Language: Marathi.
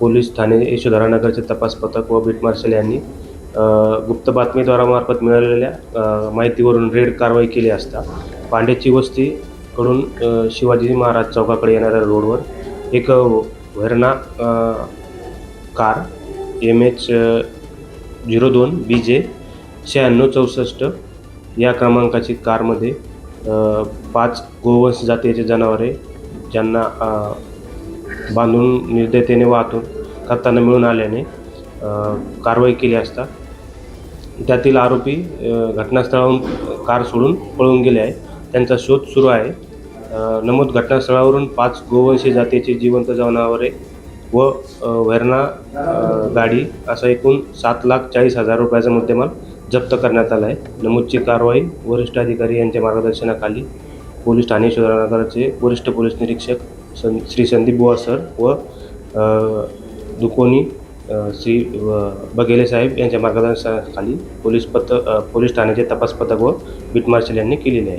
पोलीस ठाणे यशोधरानगरचे तपास पथक व बीट मार्शल यांनी गुप्त बातमीद्वारामार्फत मिळालेल्या माहितीवरून रेड कारवाई केली असता पांड्याची वस्तीकडून शिवाजी महाराज चौकाकडे येणाऱ्या रोडवर एक व्हेर्ना कार MH 02 BJ 9664 या क्रमांकाची कारमध्ये 5 गोवंश जातीचे जनावरे ज्यांना बांधून निर्दयतेने वाहतूक करताना मिळून आल्याने कारवाई केली असता त्यातील आरोपी घटनास्थळावरून कार सोडून पळून गेले आहे. त्यांचा शोध सुरू आहे. नमूद घटनास्थळावरून 5 गोवंशी जातीची जिवंत जनावरे व व्हेर्ना गाडी असा एकूण 7,40,000 रुपयाचा मुद्देमाल जप्त करण्यात आला आहे. नमूदची कारवाई वरिष्ठ अधिकारी यांच्या मार्गदर्शनाखाली पोलीस ठाणे यशोधरानगरचे वरिष्ठ पोलीस निरीक्षक श्री संदीप बुवा सर व दुकोनी श्री बघेले साहेब यांच्या मार्गदर्शनाखाली पोलीस ठाण्याचे तपास पथक व बीट मार्शल यांनी केलेले आहे.